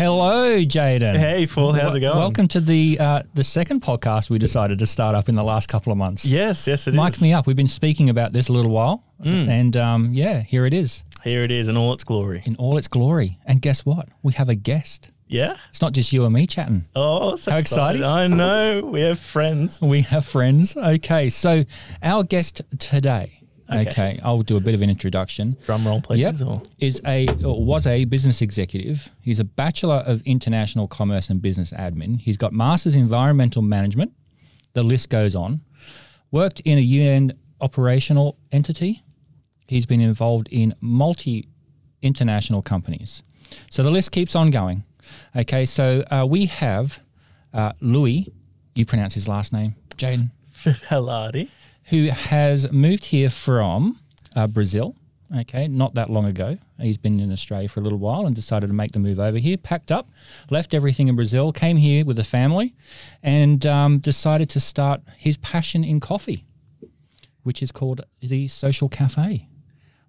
Hello, Jaden. Hey, Paul. How's it going? Welcome to the second podcast we decided to start up in the last couple of months. Yes, it is. Mic me up. We've been speaking about this a little while, and here it is. Here it is in all its glory. In all its glory. And guess what? We have a guest. Yeah? It's not just you and me chatting. Oh, so how exciting. I know. We have friends. We have friends. Okay, so our guest today, okay, I'll do a bit of an introduction. Drum roll, please. Yep, was a business executive. He's a Bachelor of International Commerce and Business Admin. He's got Masters in Environmental Management. The list goes on. Worked in a UN operational entity. He's been involved in multi-international companies. So the list keeps on going. Okay, so we have Louis, you pronounce his last name, Jaden? Filardi. Who has moved here from Brazil, okay, not that long ago. He's been in Australia for a little while and decided to make the move over here, packed up, left everything in Brazil, came here with a family and decided to start his passion in coffee, which is called the Social Cafe.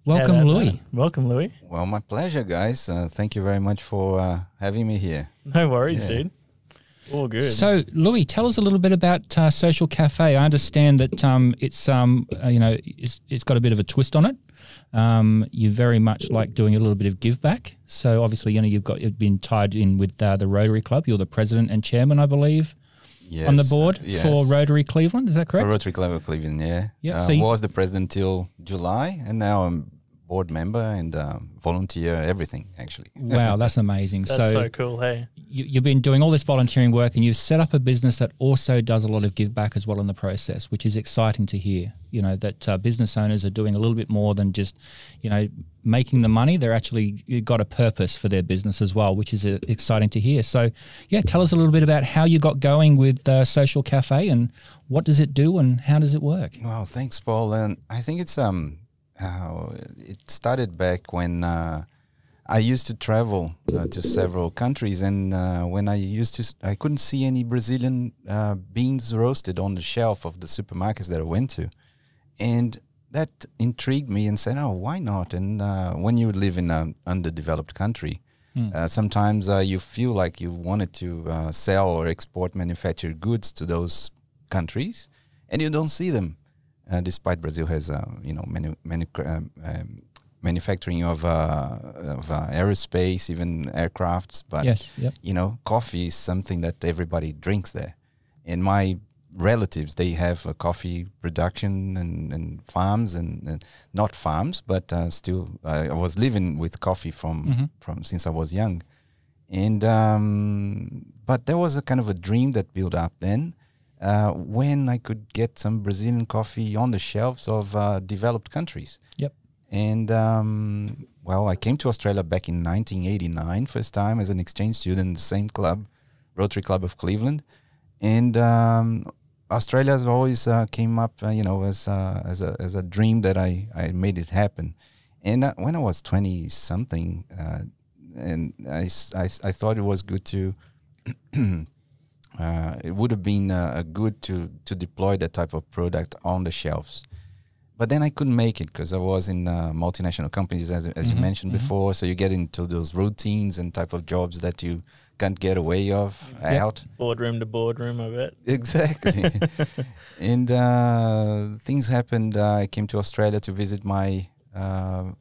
Welcome, Louis. Welcome, Louis. Well, my pleasure, guys. Thank you very much for having me here. No worries, dude. All good. So, Louis, tell us a little bit about Social Cafe. I understand that it's got a bit of a twist on it. You very much like doing a little bit of give back. So, obviously, you've been tied in with the Rotary Club. You're the president and chairman, I believe. Yes, on the board for Rotary Cleveland, is that correct? For Rotary Club of Cleveland, yeah. Yeah. Was the president till July, and now I'm board member and volunteer, everything, actually. Wow, that's amazing. That's so cool, hey. You've been doing all this volunteering work and you've set up a business that also does a lot of give back as well in the process, which is exciting to hear, that business owners are doing a little bit more than just, making the money. They're actually got a purpose for their business as well, which is exciting to hear. So, tell us a little bit about how you got going with Social Cafe and what does it do and how does it work? Well, thanks, Paul. And I think it's it started back when I used to travel to several countries, and when I couldn't see any Brazilian beans roasted on the shelf of the supermarkets that I went to, and that intrigued me and said, "Oh, why not?" And when you live in an underdeveloped country, sometimes you feel like you wanted to sell or export manufactured goods to those countries, and you don't see them. Despite Brazil has manufacturing of aerospace, even aircrafts, but coffee is something that everybody drinks there. And my relatives, they have a coffee production and farms and not farms, but still I was living with coffee from since I was young, and but there was a kind of a dream that built up then. When I could get some Brazilian coffee on the shelves of developed countries. Yep. And, I came to Australia back in 1989, first time as an exchange student in the same club, Rotary Club of Cleveland. And Australia has always came up, as a dream that I made it happen. And when I was 20-something, and I thought it was good to... it would have been good to deploy that type of product on the shelves. But then I couldn't make it because I was in multinational companies, as you mentioned before. So you get into those routines and type of jobs that you can't get away out. Boardroom to boardroom, I bet. Exactly. And things happened. I came to Australia to visit my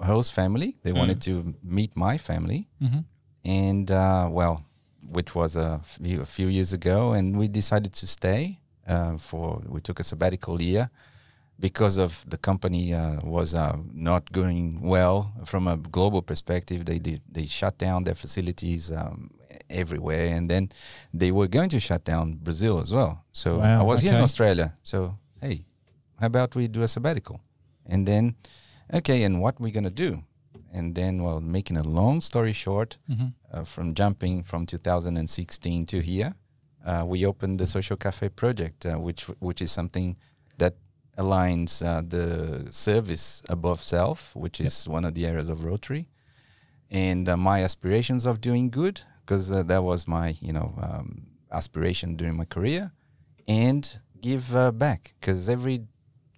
host family. They wanted to meet my family. And, which was a few years ago, and we decided to stay we took a sabbatical year because of the company was not going well from a global perspective. They shut down their facilities everywhere, and then they were going to shut down Brazil as well. So I was here in Australia. So, hey, how about we do a sabbatical? And then, and what we're going to do? And then, making a long story short, from jumping from 2016 to here, we opened the Social Cafe project, which is something that aligns the service above self, which is one of the areas of Rotary, and my aspirations of doing good, because that was my aspiration during my career, and give back, because every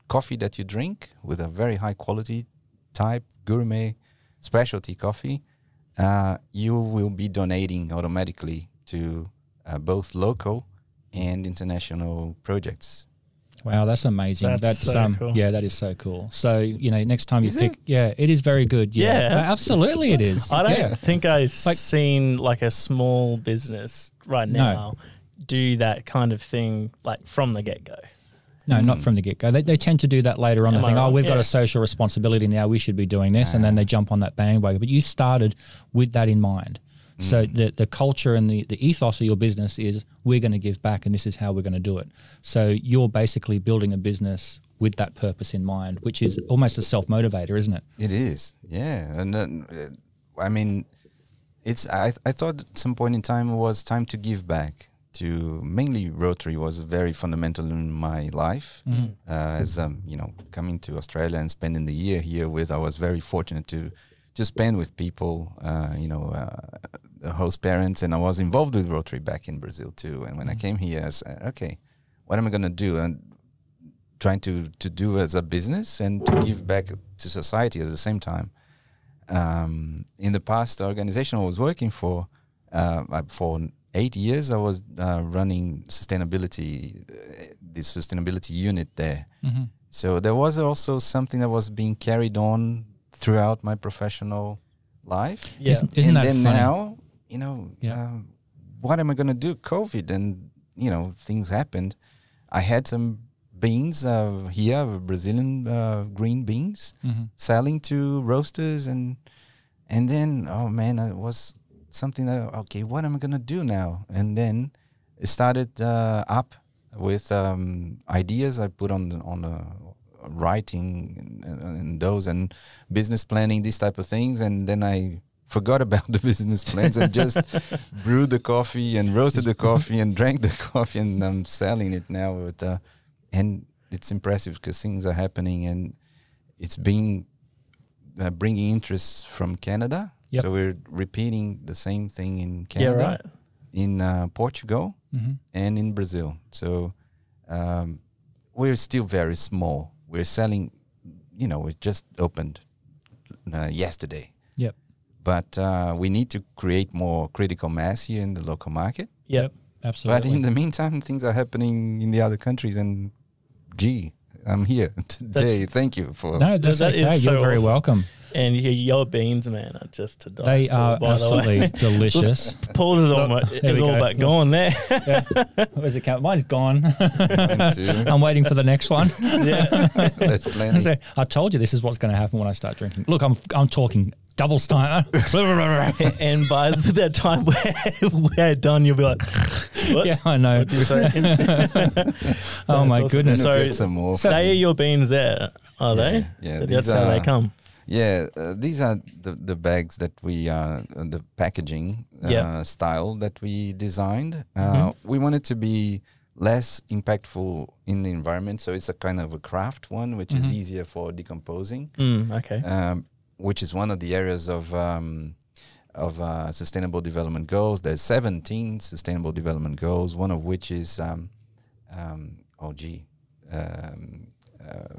coffee that you drink with a very high quality type gourmet specialty coffee you will be donating automatically to both local and international projects. Wow, that's amazing. That's so cool. Yeah, that is so cool. So, next time you Is pick, it? yeah, it is very good. Yeah, Yeah. absolutely it is. I don't Yeah. think I've seen like a small business right No. now do that kind of thing like from the get-go. No, not from the get-go. They tend to do that later on. Am They I think, right? we've got Yeah. a social responsibility now. We should be doing this. And then they jump on that bandwagon. But you started with that in mind. So the culture and the ethos of your business is we're going to give back and this is how we're going to do it. So you're basically building a business with that purpose in mind, which is almost a self-motivator, isn't it? It is, yeah. And then, I mean, I thought at some point in time it was time to give back to, mainly Rotary was very fundamental in my life. As coming to Australia and spending the year here I was very fortunate to spend with people, the host parents, and I was involved with Rotary back in Brazil too. And when I came here, I said, okay, what am I going to do? And trying to do as a business and to give back to society at the same time. In the past, the organization I was working for 8 years, I was running sustainability, the sustainability unit there. So there was also something that was being carried on throughout my professional life. Yeah. Isn't And that then funny? now, Yeah. what am I going to do? COVID and, things happened. I had some beans here, Brazilian green beans, selling to roasters. And then, oh man, it was something that, okay, what am I going to do now? And then it started up with ideas I put on the writing and those and business planning, these type of things. And then I forgot about the business plans and just brewed the coffee and roasted the coffee and drank the coffee, and I'm selling it now with and it's impressive because things are happening and it's being bringing interest from Canada. Yep. So we're repeating the same thing in Canada, Yeah, right. in Portugal, and in Brazil. So we're still very small. We're selling, we just opened yesterday. Yep. But we need to create more critical mass here in the local market. Yep. Absolutely. But in the meantime, things are happening in the other countries. And I'm here today. Thank you for. No, that's That okay. is so You're very awesome. welcome. And your beans, man, are just to die They for, are by the way. absolutely delicious. Paul's is all, There is we all go. about going there. Where's the count? Mine's gone. to, I'm waiting for the next one. Yeah. that's plenty. So I told you this is what's going to happen when I start drinking. Look, I'm talking double stein. And by the time we're done, you'll be like, what? Yeah, I know. What'd you say? Oh my awesome. goodness. So- Get some more. They are your beans there, are they? Yeah, That's these how they are- come. Yeah, these are the bags that we the packaging Yeah. style that we designed. We wanted to be less impactful in the environment, so it's a kind of a craft one, which is easier for decomposing. Okay. Which is one of the areas of sustainable development goals. There's 17 sustainable development goals, one of which is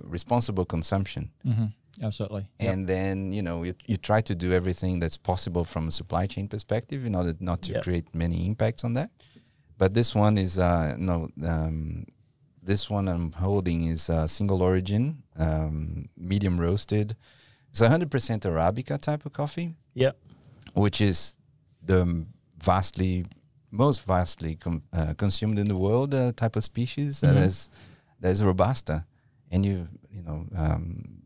responsible consumption. Absolutely. And then, you try to do everything that's possible from a supply chain perspective in order not to Yep. create many impacts on that. But this one is, this one I'm holding is single origin, medium roasted. It's 100% Arabica type of coffee, Yep. which is the most vastly consumed in the world type of species. There's Robusta, and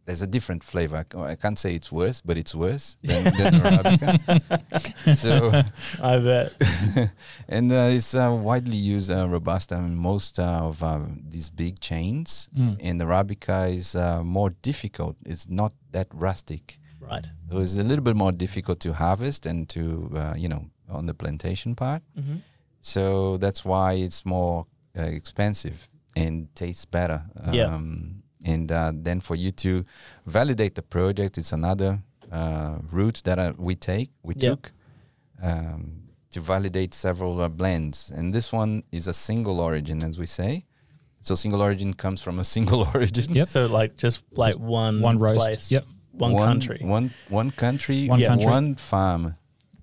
there's a different flavor. I can't say it's worse, but it's worse than Arabica. So, I bet. and it's widely used Robusta in most of these big chains. And Arabica is more difficult. It's not that rustic. Right. So it's a little bit more difficult to harvest and to, on the plantation part. So that's why it's more expensive and tastes better. Yeah. And then for you to validate the project, it's another route that we took to validate several blends. And this one is a single origin, as we say. So single origin comes from a single origin. Yep. So just one One roast. place. Yep. One country. One country, One country. one farm.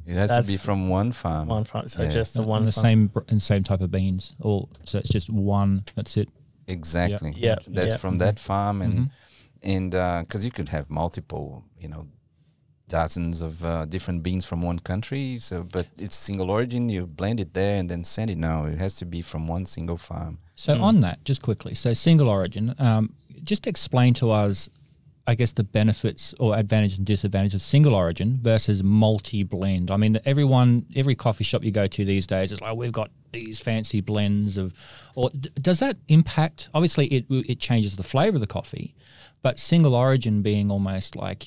It has to be That's from one farm. One farm. So Yeah. just the And one the farm. same type of beans, or so it's just one. That's it. Exactly. Yep. That's Yep. from that farm, Mm-hmm. and because you could have multiple, dozens of different beans from one country. So, but it's single origin. You blend it there and then send it. No, it has to be from one single farm. So on that, just quickly, so single origin, just explain to us, I guess, the benefits or advantages and disadvantages of single origin versus multi-blend. I mean, every coffee shop you go to these days is like, we've got these fancy blends of, or does that impact? Obviously, it changes the flavor of the coffee, but single origin being almost like,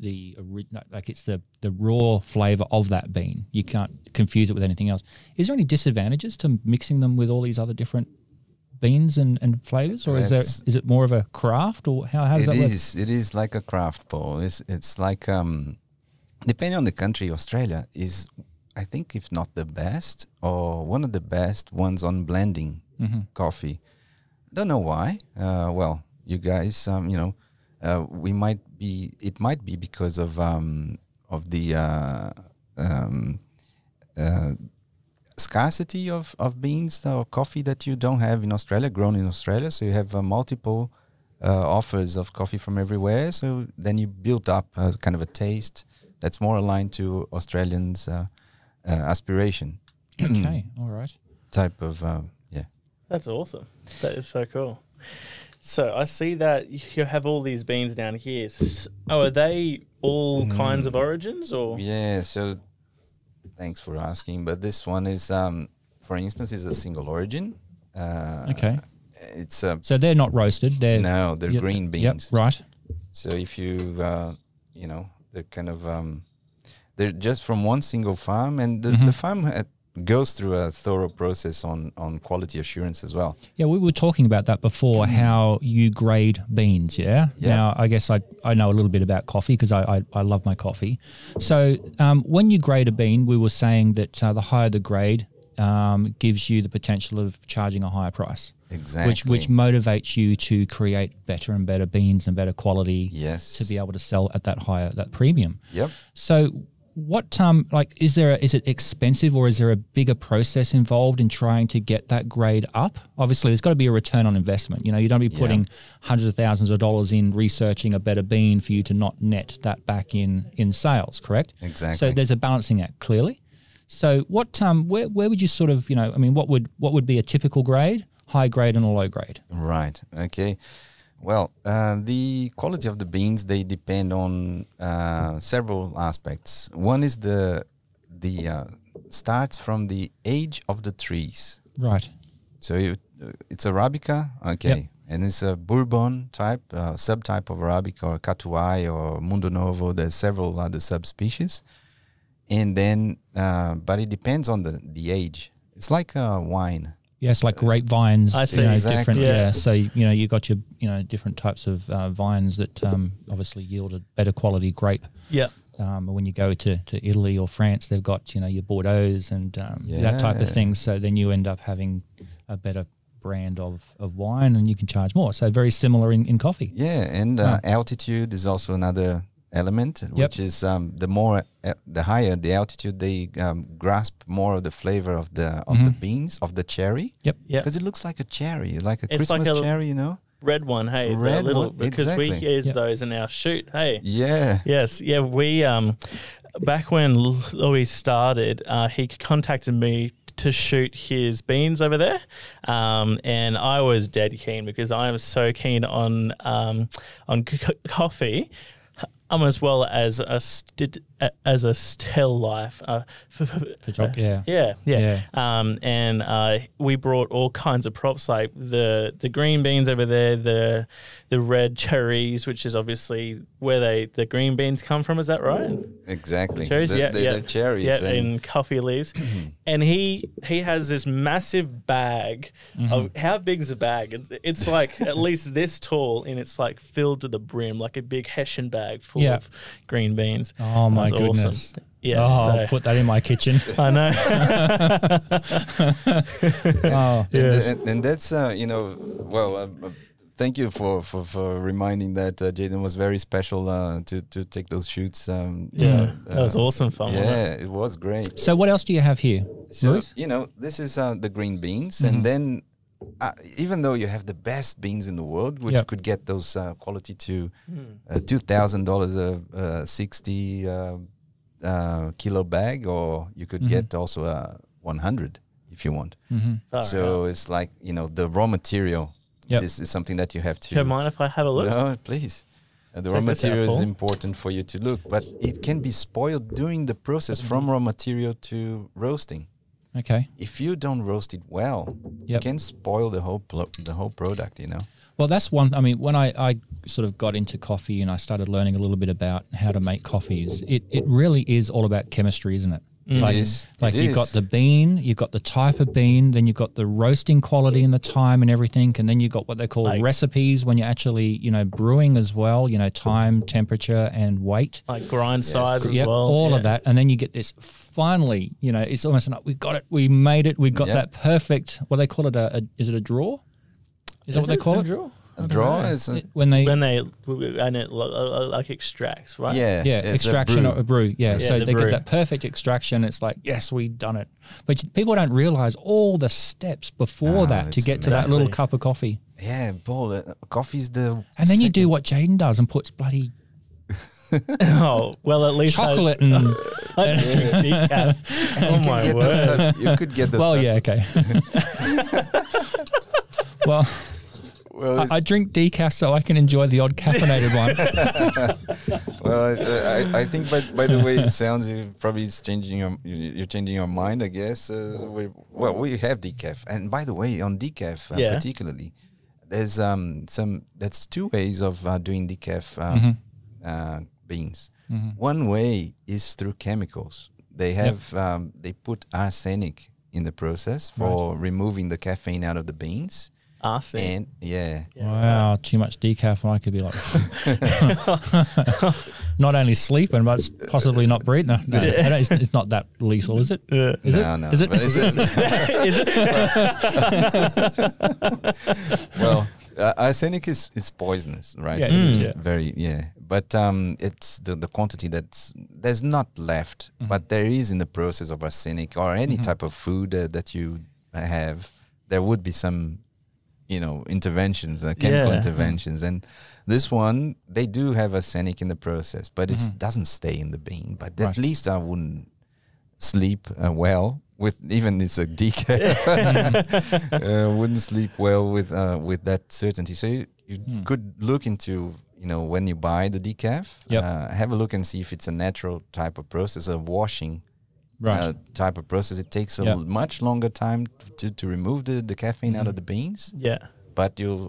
like it's the raw flavor of that bean. You can't confuse it with anything else. Is there any disadvantages to mixing them with all these other different beans and flavors, or is it more of a craft, or how does that work? It is like a craft, Paul. It's like depending on the country, Australia is, I think, if not the best or one of the best ones on blending coffee. Don't know why. Well, you guys, we might be. It might be because of the scarcity of beans or coffee that you don't have in Australia, grown in Australia. So you have multiple offers of coffee from everywhere. So then you build up kind of a taste that's more aligned to Australians' aspiration. Okay, all right. Type of, That's awesome. That is so cool. So I see that you have all these beans down here. Are they all kinds of origins, or? Yeah, so thanks for asking. But this one is, for instance, is a single origin. Okay. It's So they're not roasted. They're they're green beans. Yep, right. So if you, they're kind of, they're just from one single farm, and the farm goes through a thorough process on quality assurance as well. Yeah, we were talking about that before, how you grade beans, yeah? Now, I guess I know a little bit about coffee because I love my coffee. So when you grade a bean, we were saying that the higher the grade gives you the potential of charging a higher price. Exactly. Which motivates you to create better and better beans and better quality to be able to sell at that premium. Yep. So what is it expensive, or is there a bigger process involved in trying to get that grade up? Obviously there's got to be a return on investment. You don't be putting hundreds of thousands of dollars in researching a better bean for you to not net that back in sales, correct? Exactly. So there's a balancing act, clearly. So what where would you sort of, what would be a typical grade, high grade and a low grade? Right. Okay. Well, the quality of the beans, they depend on several aspects. One is the starts from the age of the trees. Right. So it's Arabica, okay, Yep. and it's a Bourbon type, subtype of Arabica, or Catuai or Mundo Novo. There's several other subspecies, and then but it depends on the age. It's like a wine. Yes, like grapevines, I see. different. Exactly. Yeah. So you got your different types of vines that obviously yield a better quality grape. Yeah. When you go to Italy or France, they've got your Bordeaux's and that type of thing. So then you end up having a better brand of wine, and you can charge more. So very similar in coffee. Yeah, and altitude is also another element, which is the higher the altitude, they grasp more of the flavor of the beans, of the cherry. Yep. Yeah. Because it looks like a cherry, like a It's Christmas like a cherry, red one, hey, Red the little one, because we exactly. use those in our shoot, hey. Yeah. Yes, yeah. We back when Louis started, he contacted me to shoot his beans over there, and I was dead keen because I am so keen on coffee. As well as a still life. Yeah. And we brought all kinds of props, like the green beans over there, the red cherries, which is obviously where the green beans come from. Is that right? Exactly. The cherries, They're cherries. Yeah, in coffee leaves. And he has this massive bag of, how big's the bag? It's like at least this tall, and it's like filled to the brim, like a big Hessian bag full of green beans. Oh my That's goodness. Awesome. Yeah. I'll put that in my kitchen. I know. Oh. And that's thank you for reminding that. Jaden was very special to take those shoots. That was awesome fun. Yeah, it was great. So what else do you have here, So, Lewis? this is the green beans. And then even though you have the best beans in the world, which Yep. could get those quality to $2,000 a 60 kilo bag, or you could get also a 100 if you want. Far So it's like, the raw material Yep. is something that you have to... Don't mind if I have a look? No, please. The raw Check this out, material is Paul. important for you to look, but it can be spoiled during the process from raw material to roasting. Okay. If you don't roast it well, Yep. it can spoil the whole product. Well, that's one. I mean, when I sort of got into coffee and I started learning a little bit about how to make coffees, it really is all about chemistry, isn't it? Like, is. like It you've is. got the bean, you've got the type of bean, then you've got the roasting quality and the time and everything, and then you've got what they call Like- recipes when you're actually, brewing as well, time, temperature, and weight. Like grind size as Yep, well. all of that. And then you get this finally, it's almost like we got it, we made it, we got Yep. that perfect, what they call it, is it a draw? Is that what they call it? A draw is When they, When and it like extracts, right? yeah, yeah, it's extraction or a brew. Yeah, Yeah, so the they brew. get that perfect extraction. It's like, yes, we've done it. But people don't realize all the steps before that to it's get to that little amazing. cup of coffee. Yeah, Paul, coffee's the And then you do second- what Jaden does and puts bloody Oh, well, at least chocolate and. I drink decaf. Oh my Get those word. stuff- you could get those Well, stuff. yeah, okay. Well, Well, it's- I drink decaf so I can enjoy the odd caffeinated one. Well, I think by the way it sounds, you're changing your mind, I guess. We have decaf, and by the way, on decaf Yeah. particularly, there's that's two ways of doing decaf beans. One way is through chemicals. They have they put arsenic in the process for removing the caffeine out of the beans. Arsenic. And Wow, too much decaf and I could be like, not only sleeping, but it's possibly not breathing. No, it's not that lethal, is it? Is it? no, Is it? but is it? Is it? Well, arsenic is poisonous, right? Yeah, It's yeah. very but it's the quantity there's not left, but there is in the process of arsenic or any type of food that you have. There would be some, interventions, chemical Yeah. interventions, and this one they do have arsenic in the process, but it doesn't stay in the bean. But Right. at least I wouldn't sleep well with even it's a decaf. Wouldn't sleep well with that certainty. So you could look into when you buy the decaf, Yep. have a look and see if it's a natural type of process of washing. Right. Type of process. It takes a Yep. much longer time to remove the caffeine out of the beans, Yeah. but you'll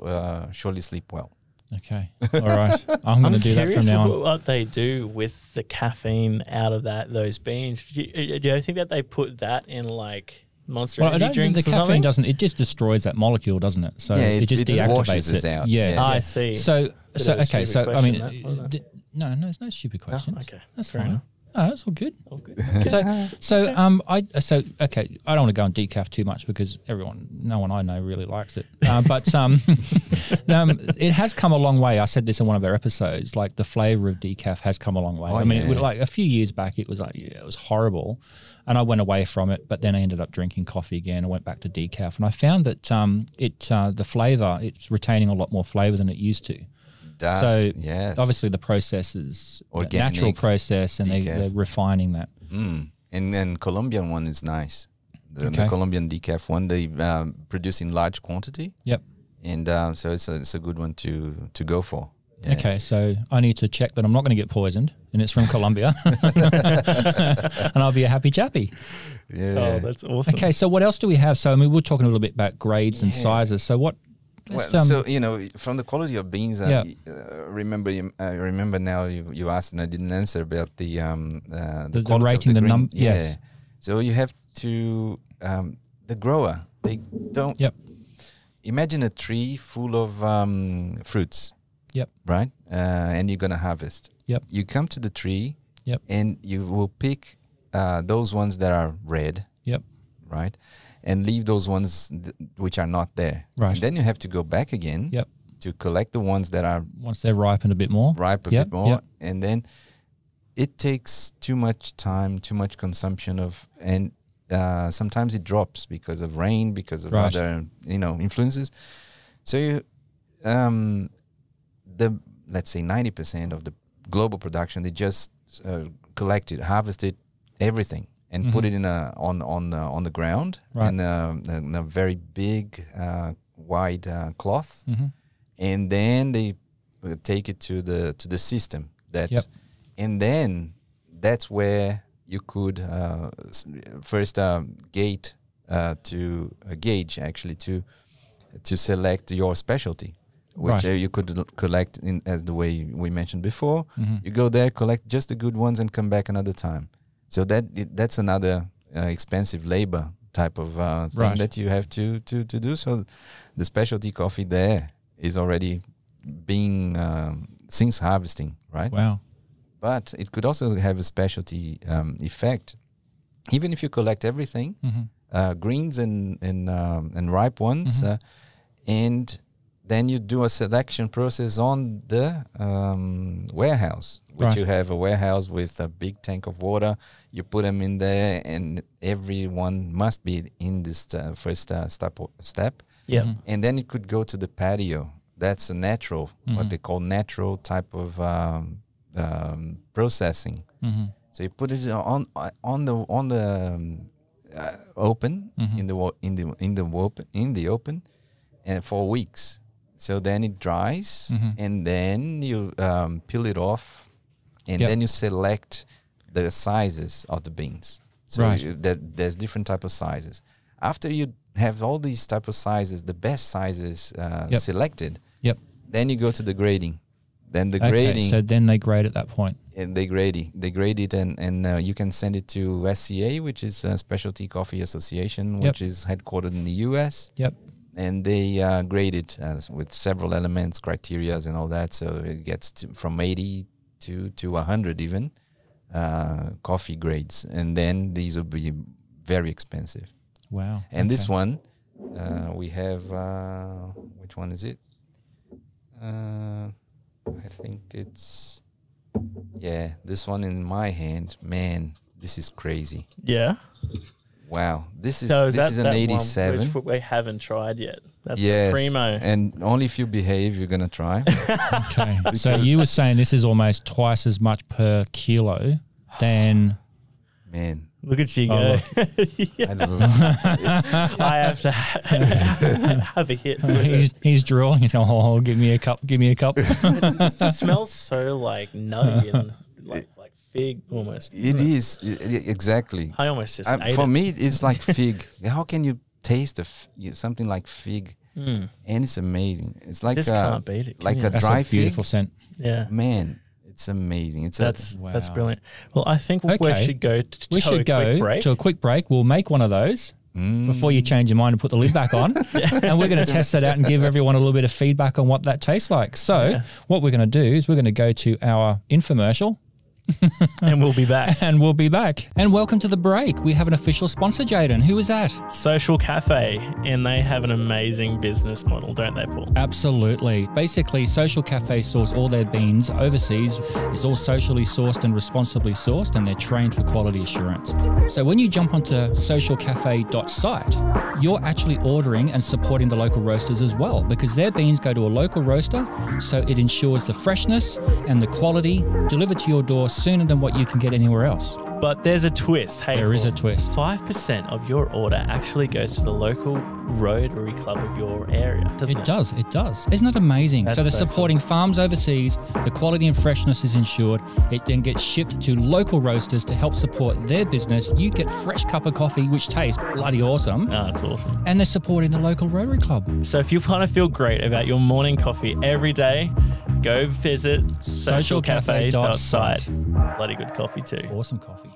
surely sleep well. Okay. All right. I'm going to do that from curious now on. what they do with the caffeine out of those beans. Do you think that they put that in like Monster Well, I Energy don't think drinks the or caffeine something? doesn't. It just destroys that molecule, doesn't it? So Yeah, it just it deactivates washes it. it out. Yeah. Yeah. I see. So Bit so of a okay. stupid So I mean, question, that, wasn't it? no, it's no stupid questions. okay. That's Fair fine. enough. No, that's all good. Oh, good. So okay. I don't want to go on decaf too much because no one I know really likes it. But it has come a long way. I said this in one of our episodes. Like the flavor of decaf has come a long way. Oh, I mean, yeah. like a few years back, it was like it was horrible, and I went away from it. But then I ended up drinking coffee again. I went back to decaf, and I found that the flavor it's retaining a lot more flavor than it used to. So yes. obviously the process is a Organic natural process, and decaf. they're refining that. And Colombian one is nice. The Okay. Colombian decaf one they produce in large quantity, Yep. and so it's a good one to go for. Yeah. Okay, so I need to check that I'm not going to get poisoned, and it's from Colombia, and I'll be a happy chappy. Yeah. Oh, that's awesome. Okay, so what else do we have? So I mean, we're talking a little bit about grades and sizes. So what? Well, let's, so from the quality of beans, Yeah. I remember now you asked and I didn't answer about the the quality rating, of the grain. num- Yeah. yes. So you have to the grower. They don't. Yep. Imagine a tree full of fruits. Yep. Right, and you're gonna harvest. Yep. You come to the tree. Yep. And you will pick those ones that are red. Yep. Right, and leave those ones which are not there. Right. And then you have to go back again. Yep. to collect the ones that are Once they're ripened a bit more. ripe a bit more, and then it takes too much time, too much consumption of, and sometimes it drops because of rain, because of Right. other influences. So you, let's say 90% of the global production, they just collected, harvested everything and put it in on the ground Right. in a very big wide cloth, Mm-hmm. and then they take it to the system that, Yep. and then that's where you could first gauge actually to select your specialty, which Right. you could collect in as the way we mentioned before. Mm-hmm. You go there, collect just the good ones, and come back another time. So that's another expensive labor type of thing Right. that you have to do. So the specialty coffee there is already being since harvesting, right? Wow. But it could also have a specialty effect, even if you collect everything, greens and ripe ones, and then you do a selection process on the warehouse, which Right. you have a warehouse with a big tank of water. You put them in there, and everyone must be in this first step. Yeah. And then it could go to the patio. That's a natural, what they call natural type of processing. Mm-hmm. So you put it on the open in the open, and for weeks. So then it dries, and then you peel it off, and Yep. then you select the sizes of the beans. So Right. there's different type of sizes. After you have all these type of sizes, the best sizes Yep. selected, Yep. then you go to the grading. Then the Okay. grading, So then they grade at that point. and they grade it, and you can send it to SCA, which is Specialty Coffee Association, which is headquartered in the US. Yep. And they grade it with several elements, criterias, and all that. So it gets from 80 to 100 even coffee grades, and then these will be very expensive. Wow. And this Okay. one, we have, which one is it? I think it's, this one in my hand. Man, this is crazy. Yeah. Wow, this is So this is an that 87. one which we haven't tried yet. That's Yes, the primo. and only if you behave, you're gonna try. Okay. So you were saying this is almost twice as much per kilo than. Man, Look at you Oh, go. I don't know. I have to have a hit. He's drawing. He's going, oh, give me a cup. Give me a cup. It smells so like nutty and like fig almost. It is exactly. I almost just ate for it. me, it's like fig. How can you taste something like fig? Mm. And it's amazing. It's like Just can't beat it, can like you? a That's dry a beautiful fig. scent. Yeah. Man, it's amazing. It's That's Wow. brilliant. Well, I think we Okay. should go We should go break. to a quick break. We'll make one of those before you change your mind and put the lid back on. And we're going to test that out and give everyone a little bit of feedback on what that tastes like. So what we're going to do is we're going to go to our infomercial. and we'll be back. And we'll be back. And welcome to the break. We have an official sponsor, Jaden. Who is that? Social Cafe, and they have an amazing business model, don't they, Paul? Absolutely. Basically, Social Cafe source all their beans overseas. It's all socially sourced and responsibly sourced, and they're trained for quality assurance. So when you jump onto socialcafe.site, you're actually ordering and supporting the local roasters as well, because their beans go to a local roaster, so it ensures the freshness and the quality delivered to your door sooner than what you can get anywhere else. But there's a twist. Hey, There is Paul. a twist. 5% of your order actually goes to the local Rotary Club of your area, doesn't it? It does. It does. Isn't that amazing? That's so they're so supporting farms overseas. The quality and freshness is ensured. It then gets shipped to local roasters to help support their business. You get fresh cup of coffee, which tastes bloody awesome. Oh, that's awesome. And they're supporting the local Rotary Club. So if you want to feel great about your morning coffee every day, go visit socialcafe.site. Bloody good coffee too. Awesome coffee.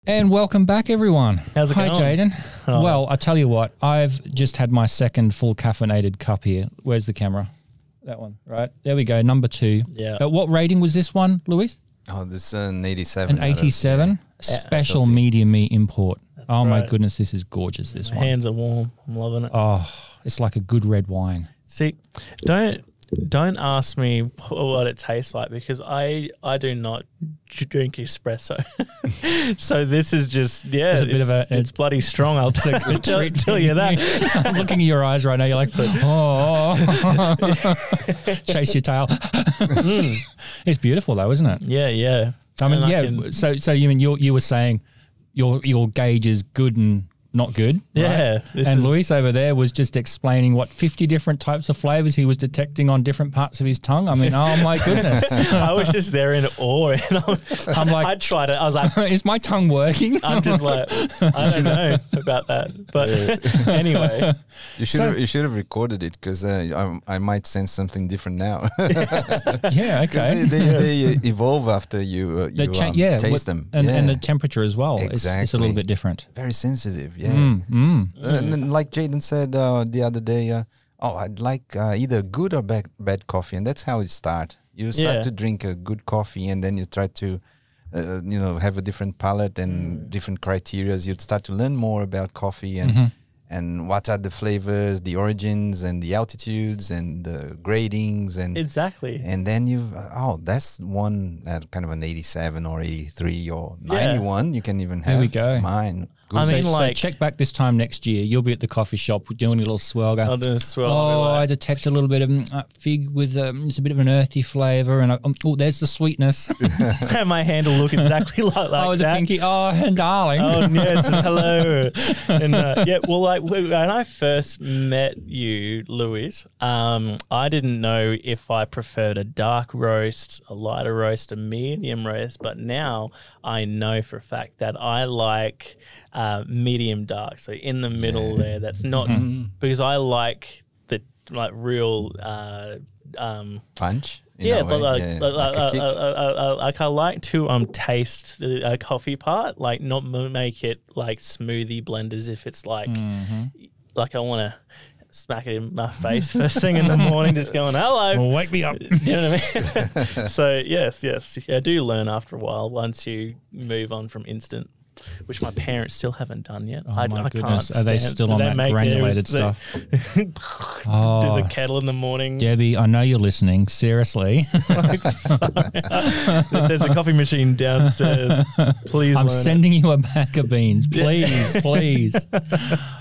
And welcome back, everyone. How's it Hi, going? Jaden. Oh. Well, I tell you what, I've just had my second full caffeinated cup here. Where's the camera? That one, right? There we go, number 2. Yeah. What rating was this one, Luis? Oh, this is an 87. An 87? Special specialty. medium meat import. Oh my right. goodness, this is gorgeous. This My one. hands are warm. I'm loving it. Oh, it's like a good red wine. See, don't ask me what it tastes like because I do not drink espresso. So this is just It's a bit of it's bloody strong. I'll tell you that. I'm looking at your eyes right now. You're like, oh, chase your tail. It's beautiful though, isn't it? Yeah. I mean, And I yeah. can- So you mean you were saying your gauge is good and not good? Yeah, right? this And is- Luis over there was just explaining what 50 different types of flavors he was detecting on different parts of his tongue. I mean, oh my goodness. I was just there in awe, and I'm like, I tried it. I was like, is my tongue working? I'm just like, I don't know about that. But anyway, You should have recorded it because I might sense something different now. Yeah, okay. They evolve after you taste them. And the temperature as well. It's a Exactly. little bit different. Very sensitive, yeah. And then like Jaden said the other day, I'd like either good or bad coffee, and that's how it starts. You start Yeah. to drink a good coffee, and then you try to, have a different palate and different criterias. You'd start to learn more about coffee and what are the flavors, the origins, and the altitudes, and the gradings, and exactly. and then that's one kind of an 87 or 83 or Yeah. 91. You can even have There we go. mine. I So, mean, so like- check back this time next year. You'll be at the coffee shop doing a little swirl. Going, I'll do a swirl. oh, I Like, detect a little bit of fig with it's a bit of an earthy flavour, and there's the sweetness. my hand will look exactly like oh, the that. pinky. Oh, darling. Oh yes, hello. And well, like when I first met you, Luis, I didn't know if I preferred a dark roast, a lighter roast, a medium roast, but now I know for a fact that I like medium dark, so in the middle there. That's not because I like the real. Punch. in Yeah, a but way, like a kick. like I like to taste the coffee part, like not make it like smoothie blenders. If it's like I want to smack it in my face first thing in the morning, just going hello. Well, wake me up. Do you know what I mean? So yes, I do learn after a while once you move on from instant, which my parents still haven't done yet. Oh I my can't goodness. Are they stand- still on they that make granulated theirs- stuff? Do Oh, the kettle in the morning. Debbie, I know you're listening. Seriously. There's a coffee machine downstairs. Please, I'm learn it. sending you a bag of beans. Please, please.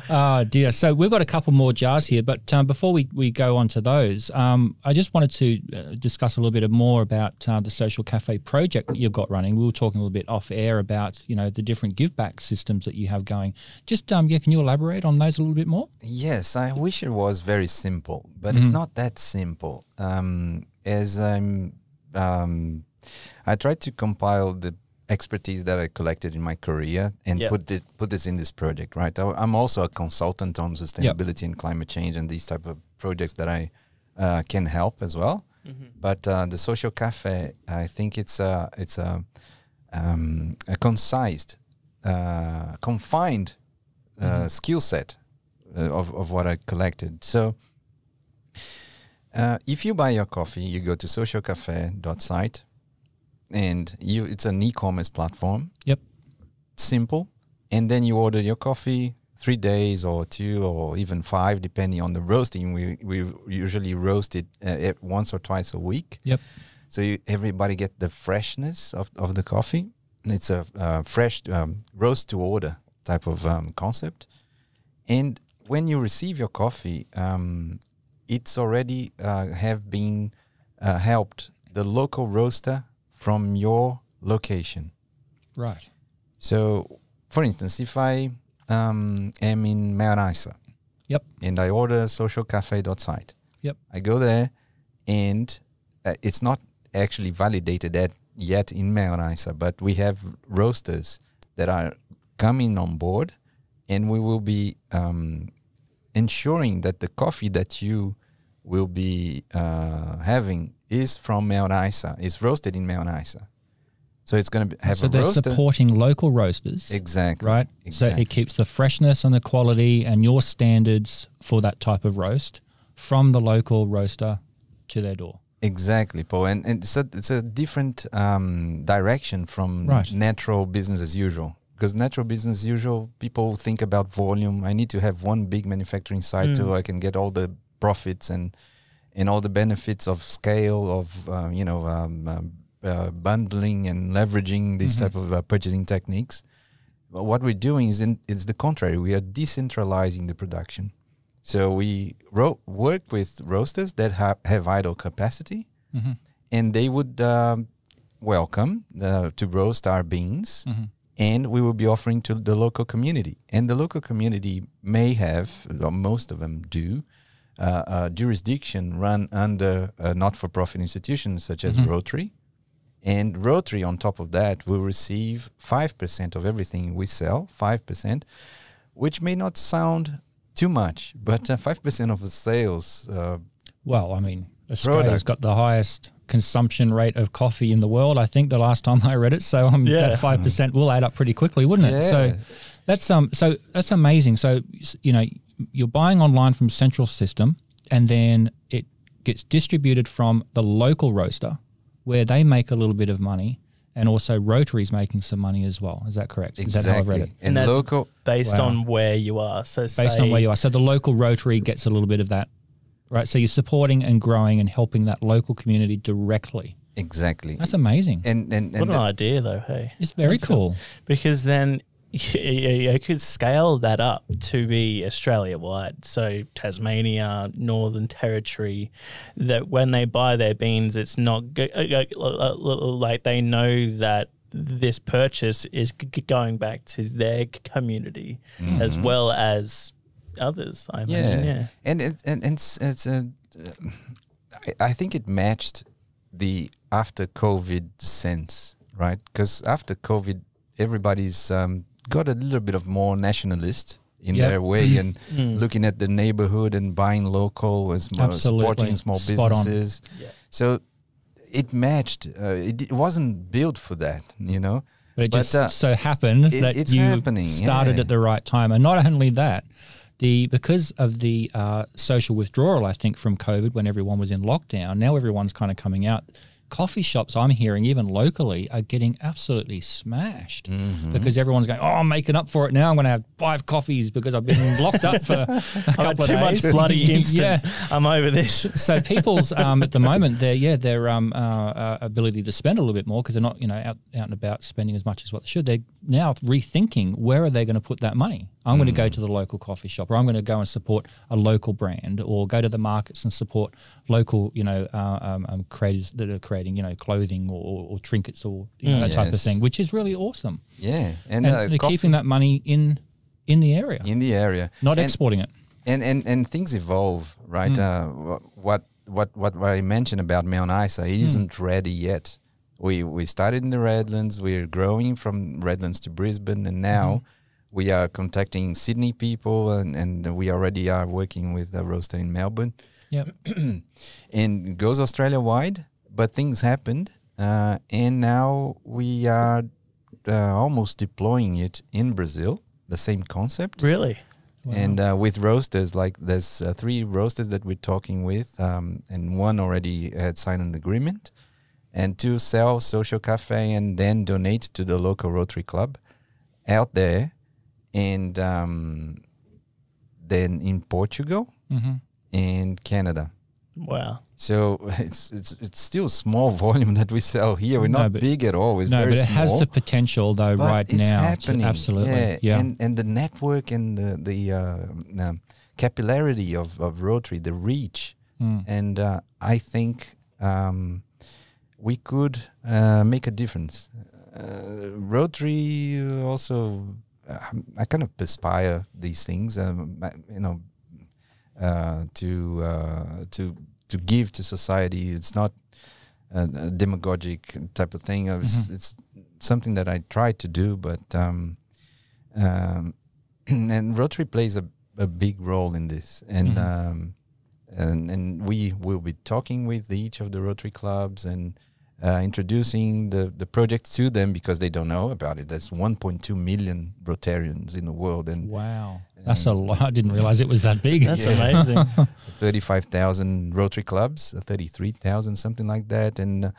Oh, dear. So we've got a couple more jars here, but before we go on to those, I just wanted to discuss a little bit more about the Social Cafe project that you've got running. We were talking a little bit off air about, the different give back systems that you have going. Just, can you elaborate on those a little bit more? Yes, I wish it was very simple, but it's not that simple. As I tried to compile the expertise that I collected in my career and Yep. put this in this project, right? I'm also a consultant on sustainability and climate change and these type of projects that I can help as well. But the Social Cafe, I think it's a confined skill set of what I collected. So if you buy your coffee, you go to socialcafe.site and it's an e-commerce platform. Yep. Simple. And then you order your coffee 3 days or 2 or even 5, depending on the roasting. We usually roast it once or twice a week. Yep. So everybody get the freshness of the coffee. It's a fresh roast to order type of concept. And when you receive your coffee, it's already have been helped the local roaster from your location. Right. So, for instance, if I am in Mount Isa, Yep. and I order socialcafe.site, Yep. I go there, and it's not actually validated yet in Mount Isa, but we have roasters that are coming on board, and we will be ensuring that the coffee that you will be having is from Mount Isa, is roasted in Mount Isa. So it's going to have So a they're roaster. supporting local roasters. Exactly. Right. Exactly. So it keeps the freshness and the quality and your standards for that type of roast from the local roaster to their door. Exactly, Paul. And it's a different direction from Right. natural business as usual. because natural business usual people think about volume. I need to have one big manufacturing site so I can get all the profits and all the benefits of scale of bundling and leveraging these type of purchasing techniques. But what we're doing is the contrary. We are decentralizing the production. So we work with roasters that have idle capacity, and they would welcome to roast our beans, and we will be offering to the local community. And the local community may have, or most of them do, a jurisdiction run under not-for-profit institutions such as Rotary. And Rotary, on top of that, will receive 5% of everything we sell, 5%, which may not sound too much, but 5% of the sales. Well, I mean, Australia's got the highest consumption rate of coffee in the world, I think, the last time I read it. So that 5% will add up pretty quickly, wouldn't it? Yeah. So that's amazing. So, you know, you're buying online from Central System, and then it gets distributed from the local roaster, where they make a little bit of money, and also Rotary's making some money as well. Is that correct? Exactly. Is that how I've read it? And that's local, based on where you are. So based on where you are. So the local Rotary gets a little bit of that, right? So you're supporting and growing and helping that local community directly. Exactly. That's amazing. And what an idea, though, hey? It's very cool. Because then you could scale that up to be Australia-wide. So Tasmania, Northern Territory, that when they buy their beans, it's not like they know that this purchase is going back to their community as well as others, I imagine. Yeah. And I think it matched the after COVID sense, right? Because after COVID, everybody's got a little bit of more nationalist in their way and looking at the neighborhood and buying local and supporting small businesses. Yeah. So it matched. It wasn't built for that, you know. But it just so happened that you started at the right time. And not only that, because of the social withdrawal, I think, from COVID when everyone was in lockdown, now everyone's kind of coming out. Coffee shops, I'm hearing, even locally, are getting absolutely smashed because everyone's going, I'm making up for it now. I'm going to have 5 coffees because I've been locked up for a couple of days. Too much bloody instant. I'm over this. So people's, at the moment, their ability to spend a little bit more because they're not, out and about spending as much as what they should. They're now rethinking where are they going to put that money. I'm going to go to the local coffee shop, or I'm going to go and support a local brand, or go to the markets and support local, creators that are creating, clothing or trinkets or that type of thing, which is really awesome. Yeah, and they're keeping that money in the area. In the area, not exporting it. And things evolve, right? What I mentioned about Mount Isa, it isn't ready yet. We started in the Redlands. We're growing from Redlands to Brisbane, and now. We are contacting Sydney people, and we already are working with a roaster in Melbourne. Yep. And it goes Australia-wide, but things happened, and now we are almost deploying it in Brazil, the same concept. Really? Wow. And with roasters, like there's 3 roasters that we're talking with, and one already had signed an agreement, and 2 sell social cafe and then donate to the local Rotary Club out there. And then in Portugal and Canada. Wow! So it's still small volume that we sell here. We're not big at all. It's very but it small. Has the potential though but it's now. Happening. Absolutely, yeah. And the network and the capillarity of Rotary, the reach, and I think we could make a difference. Rotary also. I kind of aspire these things, to give to society. It's not a demagogic type of thing. It's something that I try to do, but and Rotary plays a big role in this, and we will be talking with each of the Rotary clubs and. Introducing the projects to them because they don't know about it. There's 1.2 million Rotarians in the world, and wow, that's a lot. I didn't realize it was that big. That's amazing. 35,000 Rotary clubs, 33,000, something like that, and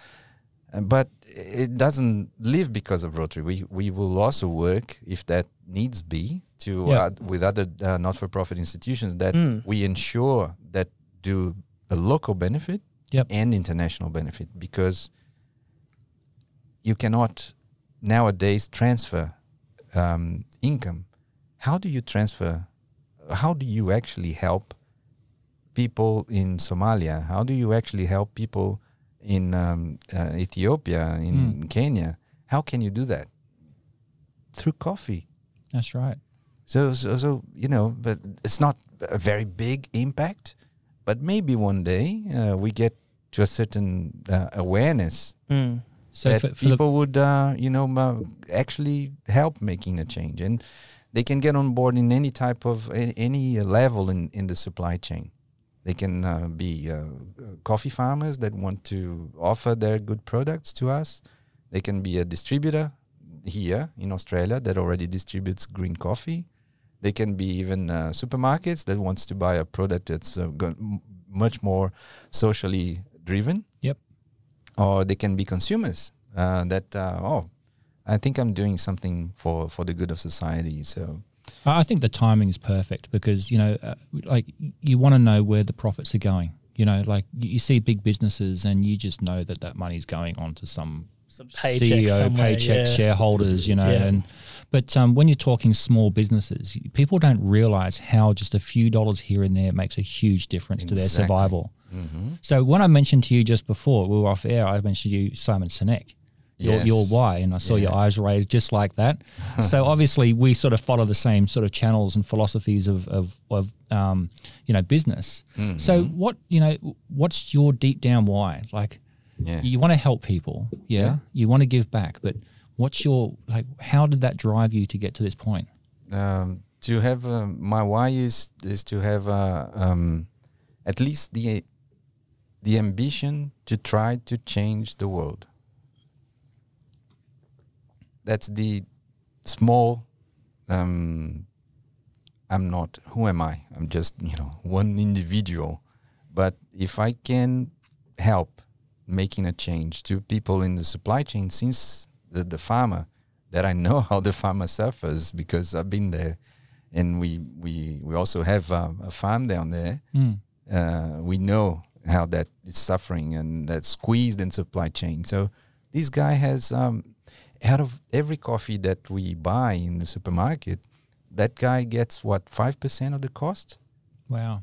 But it doesn't live because of Rotary. We will also work, if that needs be, to with other not-for-profit institutions that we ensure that do a local benefit and international benefit, because you cannot nowadays transfer income. How do you transfer? How do you actually help people in Somalia? How do you actually help people in Ethiopia, in Kenya? How can you do that? Through coffee. That's right. So you know, but it's not a very big impact. But maybe one day we get to a certain awareness So that for people would, actually help making a change, and they can get on board in any type of any level in the supply chain. They can be coffee farmers that want to offer their good products to us. They can be a distributor here in Australia that already distributes green coffee. They can be even supermarkets that wants to buy a product that's much more socially driven. Yep. Or they can be consumers that, I think I'm doing something for the good of society. So I think the timing is perfect because, like you want to know where the profits are going. Like you see big businesses and you just know that money's going on to some paycheck CEO, paycheck, shareholders, But when you're talking small businesses, people don't realize how just a few dollars here and there makes a huge difference to their survival. Mm-hmm. So when I mentioned to you just before we were off air, I mentioned to you Simon Sinek. Your why, and I saw your eyes raised just like that. So obviously we sort of follow the same sort of channels and philosophies of business. Mm-hmm. So what's your deep down why? Like you want to help people, you want to give back, but what's your how did that drive you to get to this point? To have my why is to have at least the ambition to try to change the world. That's the small, I'm not, who am I? I'm just, one individual. But if I can help making a change to people in the supply chain, since the farmer, that I know how the farmer suffers because I've been there, and we also have a farm down there. We know how that is suffering and that's squeezed in supply chain. So this guy has... out of every coffee that we buy in the supermarket, that guy gets 5% of the cost? Wow.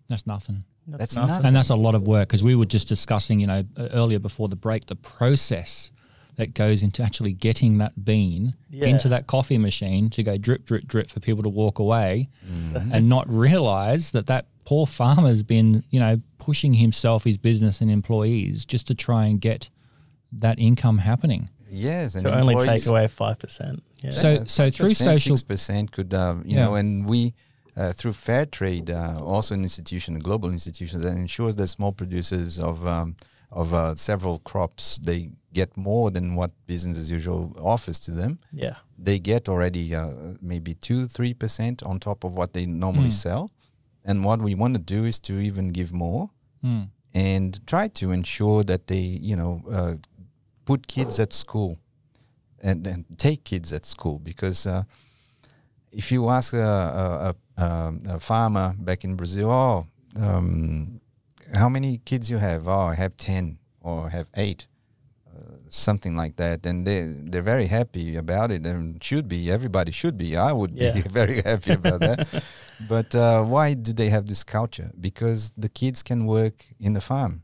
That's nothing. That's nothing. And that's a lot of work, because we were just discussing, earlier before the break, the process that goes into actually getting that bean into that coffee machine to go drip, drip, drip for people to walk away and not realize that poor farmer's been, pushing himself, his business and employees just to try and get that income happening. Yes, and to only take away 5%. Yeah. So through social 6% could and we through fair trade, also an institution, a global institution that ensures that small producers of several crops, they get more than what business as usual offers to them. Yeah, they get already maybe 2-3% on top of what they normally sell, and what we want to do is to even give more and try to ensure that they put kids at school and take kids at school, because if you ask a farmer back in Brazil, how many kids you have? Oh, I have 10 or I have 8, something like that, and they're very happy about it, and everybody should be. I would be very happy about that. But why do they have this culture? Because the kids can work in the farm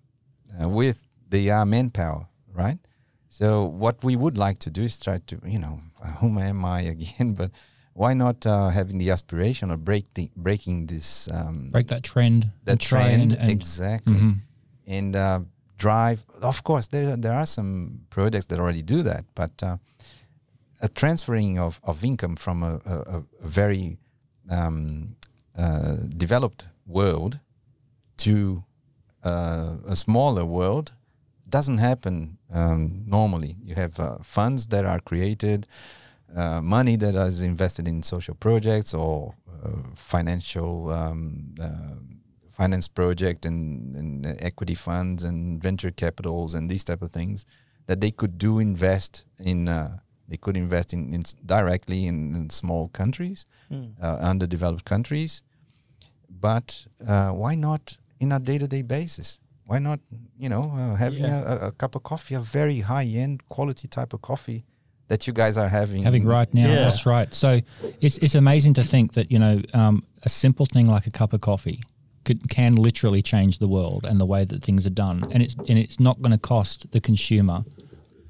with the manpower, right? So what we would like to do is try to, whom am I again? But why not having the aspiration of breaking this... break that trend. That trend, exactly. And drive... Of course, there are some projects that already do that, but a transferring of income from a very developed world to a smaller world doesn't happen normally. You have funds that are created, money that is invested in social projects or financial finance project and equity funds and venture capitals and these type of things that they could invest in. They could invest in directly in small countries, underdeveloped countries. But why not in a day-to-day basis? Why not, having a cup of coffee, a very high-end quality type of coffee that you guys are having right now? Yeah. That's right. So it's amazing to think that a simple thing like a cup of coffee can literally change the world and the way that things are done, and it's not going to cost the consumer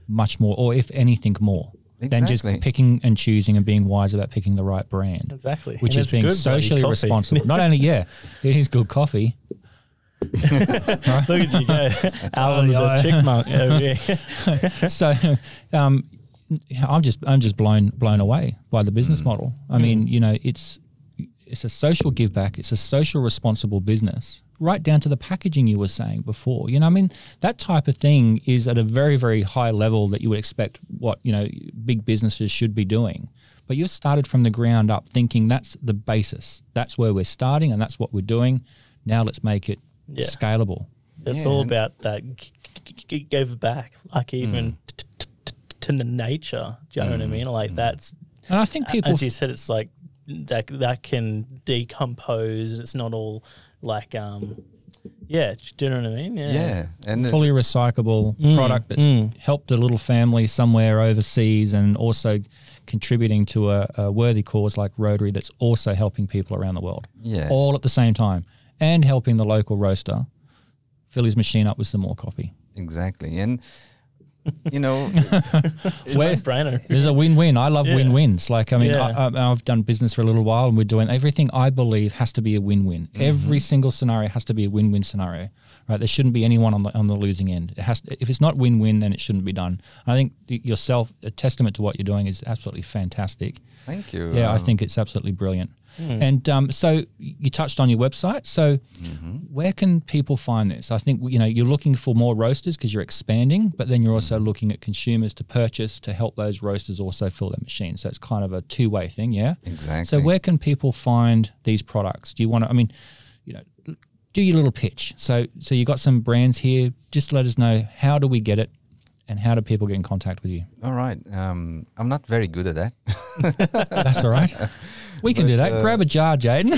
much more, or if anything more. Than just picking and choosing and being wise about picking the right brand. Exactly. Which And is being socially responsible. Not only, it is good coffee. Right? Look at you go. Alan the chickmunk over here. So I'm just blown away by the business model. I mean, it's a social give back. It's a social responsible business. Right down to the packaging you were saying before. That type of thing is at a very, very high level that you would expect what, big businesses should be doing. But you've started from the ground up thinking that's the basis. That's where we're starting and that's what we're doing. Now let's make it scalable. It's all about that give back, like even to the nature. Do you know what I mean? Like that's, and I think people, as you said, it's like that can decompose and it's not all like, do you know what I mean? Yeah. And fully recyclable product that's helped a little family somewhere overseas and also contributing to a worthy cause like Rotary that's also helping people around the world. Yeah. All at the same time. And helping the local roaster fill his machine up with some more coffee. Exactly. And, it's a brainer. There's a win-win. I love win-wins. Like, I mean, I've done business for a little while and we're doing everything I believe has to be a win-win. Every single scenario has to be a win-win scenario, right? There shouldn't be anyone on the losing end. It has to, if it's not win-win, then it shouldn't be done. I think yourself, a testament to what you're doing is absolutely fantastic. Thank you. Yeah, I think it's absolutely brilliant. And so you touched on your website. So where can people find this? I think, you're looking for more roasters because you're expanding, but then you're also looking at consumers to purchase to help those roasters also fill their machines. So it's kind of a two-way thing, yeah? Exactly. So where can people find these products? Do you want to, do your little pitch. So you got some brands here. Just let us know, how do we get it? And how do people get in contact with you? All right. I'm not very good at that. That's all right. We can do that. Grab a jar, Jaden.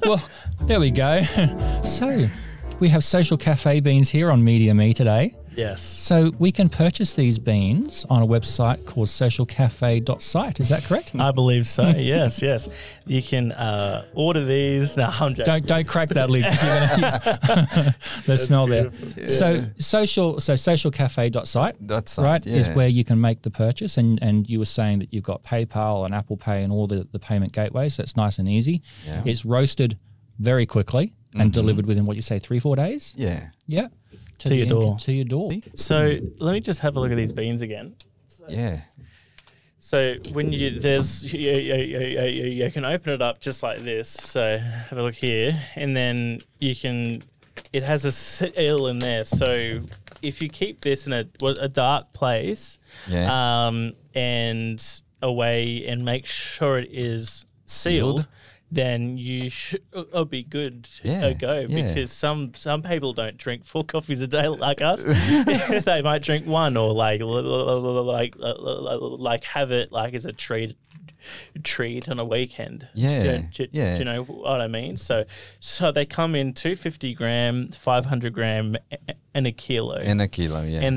Well, there we go. So we have Social Cafe beans here on Media Me today. Yes. So we can purchase these beans on a website called socialcafe.site. Is that correct? I believe so. Yes. You can order these. No, I'm joking. Don't crack that lid. The smell there. So socialcafe.site, right, is where you can make the purchase. And you were saying that you've got PayPal and Apple Pay and all the payment gateways. So it's nice and easy. Yeah. It's roasted very quickly and delivered within, what you say, 3-4 days? Yeah. Yeah. To your door. To your door. So let me just have a look at these beans again. So when you can open it up just like this. So have a look here, and then it has a seal in there. So if you keep this in a dark place, and away, and make sure it is sealed, then it'll be good to go, because some people don't drink 4 coffees a day like us. They might drink one, or like have it like as a treat on a weekend. Do you know what I mean? So they come in 250 gram, 500 gram, and a kilo. And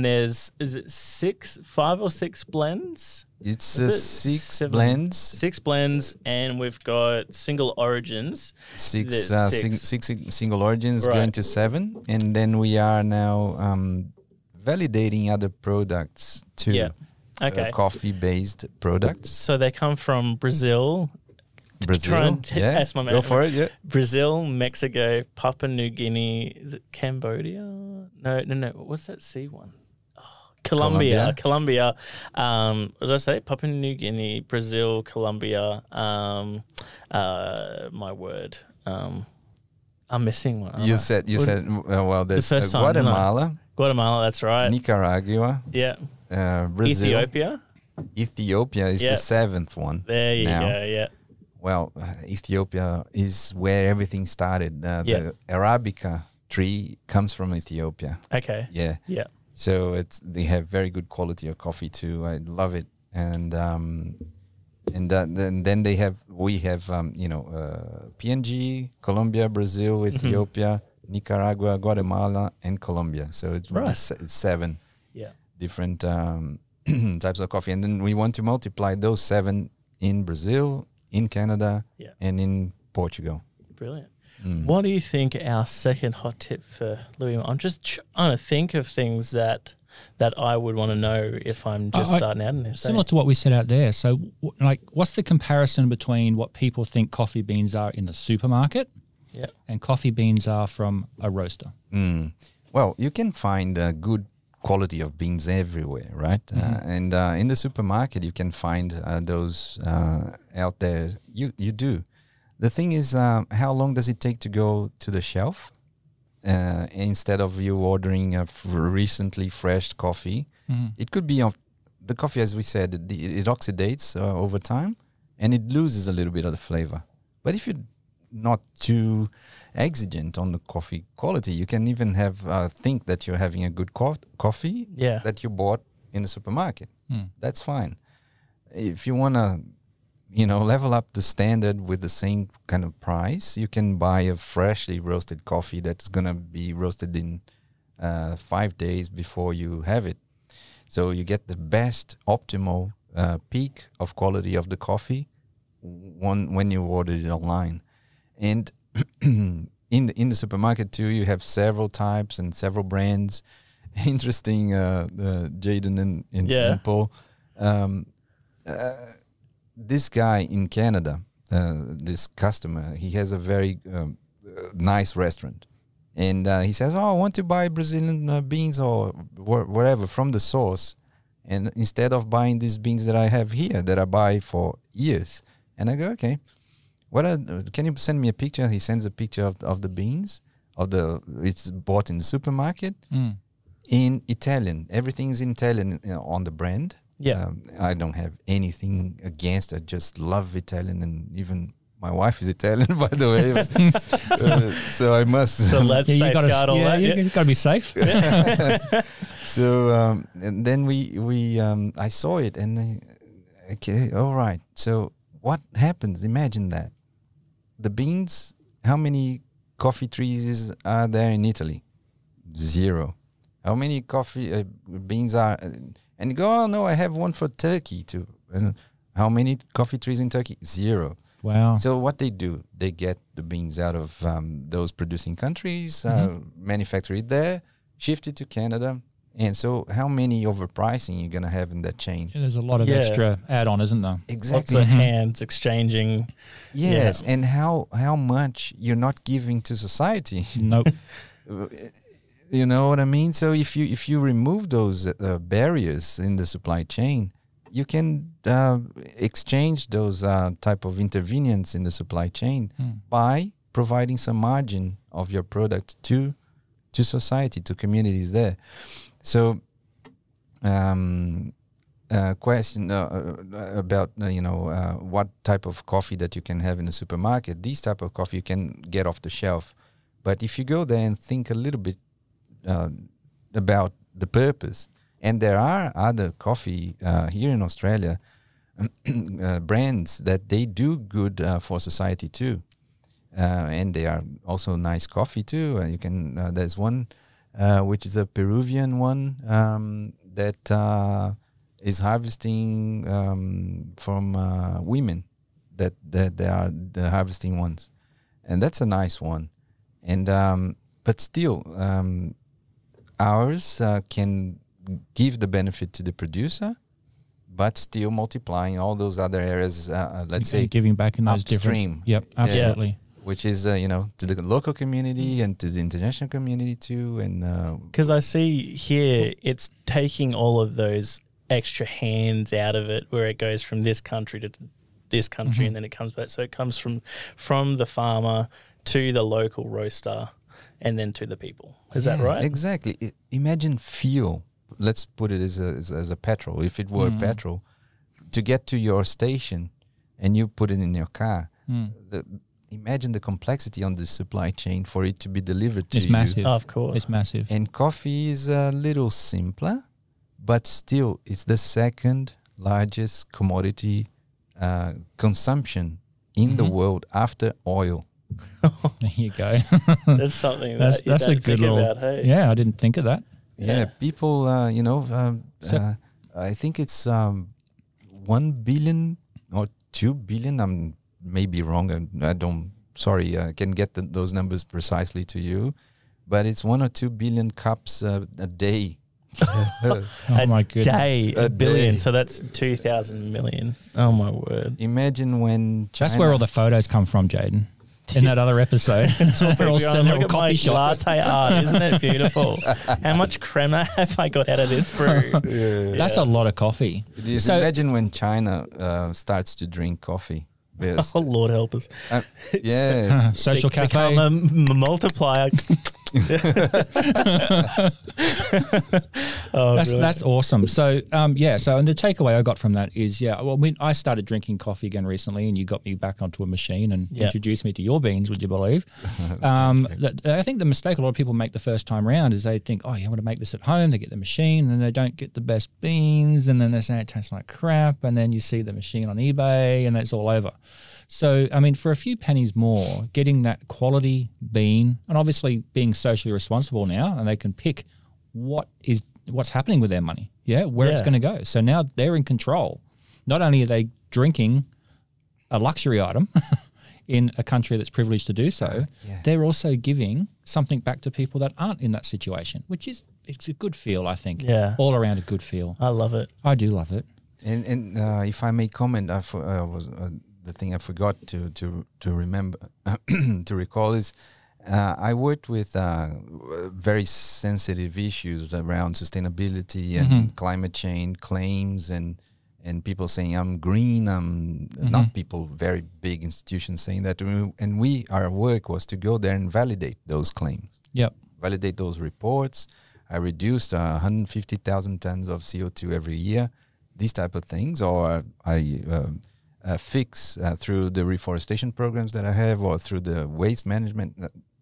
there's, is it 5 or 6 blends? It's 6 blends. 6 blends, and we've got single origins. Six single origins going to 7, and then we are now validating other products too. Coffee-based products. So they come from Brazil. Ask my man. Go for it. Yeah. Brazil, Mexico, Papua New Guinea. Is it Cambodia? No. What's that C one? Colombia. What did I say? Papua New Guinea, Brazil, Colombia. My word. I'm missing one. You said. Well, there's Guatemala. Guatemala. That's right. Nicaragua. Yeah. Brazil. Ethiopia. Ethiopia is the 7th one. There you go. Yeah. Well, Ethiopia is where everything started. The Arabica tree comes from Ethiopia. Okay. Yeah. Yeah. So they have very good quality of coffee too. I love it. And then we have PNG, Colombia, Brazil, Ethiopia, Nicaragua, Guatemala, and Colombia. So it's 7 different types of coffee. And then we want to multiply those 7 in Brazil, in Canada, and in Portugal. Brilliant. What do you think our second hot tip for Louis? I'm just trying to think of things that I would want to know if I'm just starting out in this. Similar to what we said out there. So, what's the comparison between what people think coffee beans are in the supermarket and coffee beans are from a roaster? Well, you can find good quality of beans everywhere, right? And in the supermarket, you can find those out there. You do. The thing is, how long does it take to go to the shelf? Instead of you ordering a recently fresh coffee, it could be the coffee, as we said, it oxidates over time and it loses a little bit of the flavor. But if you're not too exigent on the coffee quality, you can even think that you're having a good coffee that you bought in the supermarket. That's fine. If you want to level up the standard with the same kind of price, you can buy a freshly roasted coffee that's going to be roasted in 5 days before you have it. So you get the best optimal peak of quality of the coffee when you order it online. And in the supermarket too, you have several types and several brands. Interesting, Jaden and Paul. This guy in Canada, this customer, he has a very nice restaurant. And he says, I want to buy Brazilian beans or whatever from the source. And instead of buying these beans that I have here, that I buy for years. And I go, okay, can you send me a picture? He sends a picture of the beans, it's bought in the supermarket in Italian. Everything's in Italian on the brand. Yeah, I don't have anything against. I just love Italian, and even my wife is Italian, by the way. So I must. So let's safeguard all that. You've got to be safe. So and then I saw it, and okay, all right. So what happens? Imagine that the beans. How many coffee trees are there in Italy? 0. How many coffee beans are? And you go, oh no, I have one for Turkey too. And how many coffee trees in Turkey? 0. Wow. So what they do, they get the beans out of those producing countries, manufacture it there, shift it to Canada. And so how many overpricing you're going to have in that chain? Yeah, there's a lot of extra add-on, isn't there? Exactly. Lots of hands exchanging. Yes, and how much you're not giving to society. Nope. You know what I mean? So if you remove those barriers in the supply chain, you can exchange those type of intervenience in the supply chain by providing some margin of your product to society, to communities there. So, question about what type of coffee that you can have in the supermarket. These type of coffee you can get off the shelf, but if you go there and think a little bit about the purpose, and there are other coffee here in Australia brands that they do good for society too, and they are also nice coffee too. You can there's one which is a Peruvian one that is harvesting from women that they are the harvesting ones, and that's a nice one. And but still ours can give the benefit to the producer, but still multiplying all those other areas, let's say giving back in those upstream. different. Yep, absolutely. Which is to the local community and to the international community too. And because I see here it's taking all of those extra hands out of it, where it goes from this country to this country, and then it comes back. So it comes from the farmer to the local roaster, and then to the people. Is that right? Exactly. Imagine fuel. Let's put it as a petrol. If it were petrol, to get to your station, and you put it in your car, Mm. imagine the complexity on the supply chain for it to be delivered to It's you. massive. Of course. It's massive. And coffee is a little simpler, but still, it's the second largest commodity consumption in the world after oil. There you go. That's something that you that's don't a good think little. about, hey? Yeah, I didn't think of that. Yeah, people, So- I think it's 1 billion or 2 billion. I'm maybe wrong. I don't. Sorry, I can get those numbers precisely to you, but it's 1 or 2 billion cups a day. Oh my goodness. Day, A a billion. day. So that's 2,000 million. Oh my word. Imagine when That's China- where all the photos come from, Jaden. In that other episode, we're all sitting there Look with at my coffee shops. latte art. Isn't it beautiful? How much crema have I got out of this brew? That's a lot of coffee. It is. So- Imagine when China starts to drink coffee. Yes. Oh, Lord help us. Yes. Social Become cafe. a multiplier. Oh, That's awesome. So so and the takeaway I got from that is I started drinking coffee again recently, and you got me back onto a machine and introduced me to your beans. Would you believe? I think the mistake a lot of people make the first time round is they think, oh, you want to make this at home. They get the machine and they don't get the best beans, and then they say it tastes like crap, and then you see the machine on eBay, and it's all over. So, I mean, for a few pennies more, getting that quality bean, and obviously being socially responsible now, and they can pick what's happening with their money, where it's going to go. So now they're in control. Not only are they drinking a luxury item in a country that's privileged to do so, they're also giving something back to people that aren't in that situation, it's a good feel, I think. Yeah. All around a good feel. I love it. I do love it. And if I may comment, the thing I forgot to remember to recall is I worked with very sensitive issues around sustainability and climate change claims and people saying I'm green. I'm not people, very big institutions saying that. And our work was to go there and validate those claims. Yep. Validate those reports. I reduced 150,000 tons of CO2 every year. These type of things, or I fix through the reforestation programs that I have, or through the waste management.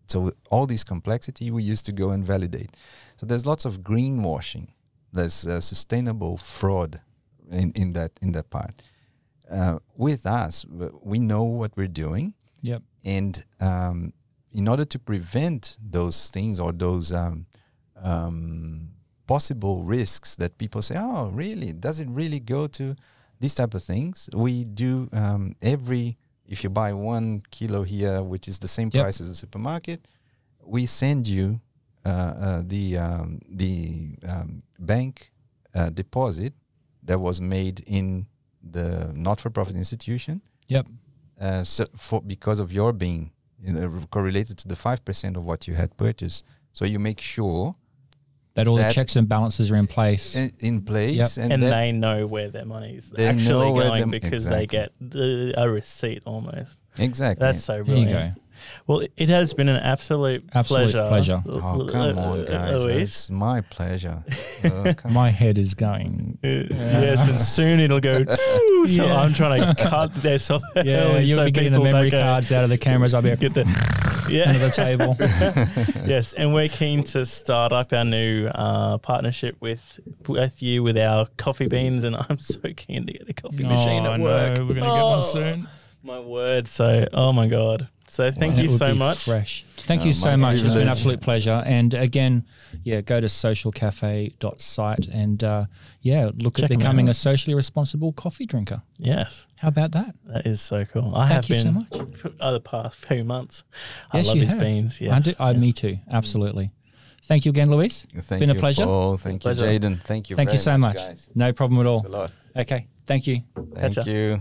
So all this complexity we used to go and validate. So there's lots of greenwashing. There's sustainable fraud in that part. With us, we know what we're doing. Yep. And in order to prevent those things or those possible risks that people say, oh, really? Does it really go to these type of things? We do if you buy 1 kilo here, which is the same price as a supermarket, we send you the bank deposit that was made in the not-for-profit institution. Yep. Because of your being correlated to the 5% of what you had purchased. So you make sure that all the checks and balances are in place. In place. And they know where their money is actually going because they get a receipt almost. Exactly. That's so brilliant. There you go. Well, it has been an absolute pleasure. Oh, come on, guys. Louise. It's my pleasure. My head is going. Yes, and soon it'll go. So I'm trying to cut this off. Yeah, you'll be getting the memory cards out of the cameras. I'll be get the under the table. Yes, and we're keen to start up our new partnership with you with our coffee beans, and I'm so keen to get a coffee machine at work. We're going to get one soon. My word. So, oh my God. So thank you so much. Fresh. Thank you so much. It's been an absolute pleasure. And again, go to socialcafe.site and look at becoming a socially responsible coffee drinker. Yes. How about that? That is so cool. Thank you so much. For the past few months. Yes, I love you these have. beans. Yes. Me too. Absolutely. Thank you again, Louise. Been a pleasure. Oh, thank you, Jaden. Thank you. Thank you so much. Guys. No problem at all. Thanks a lot. Okay. Thank you. Thank you.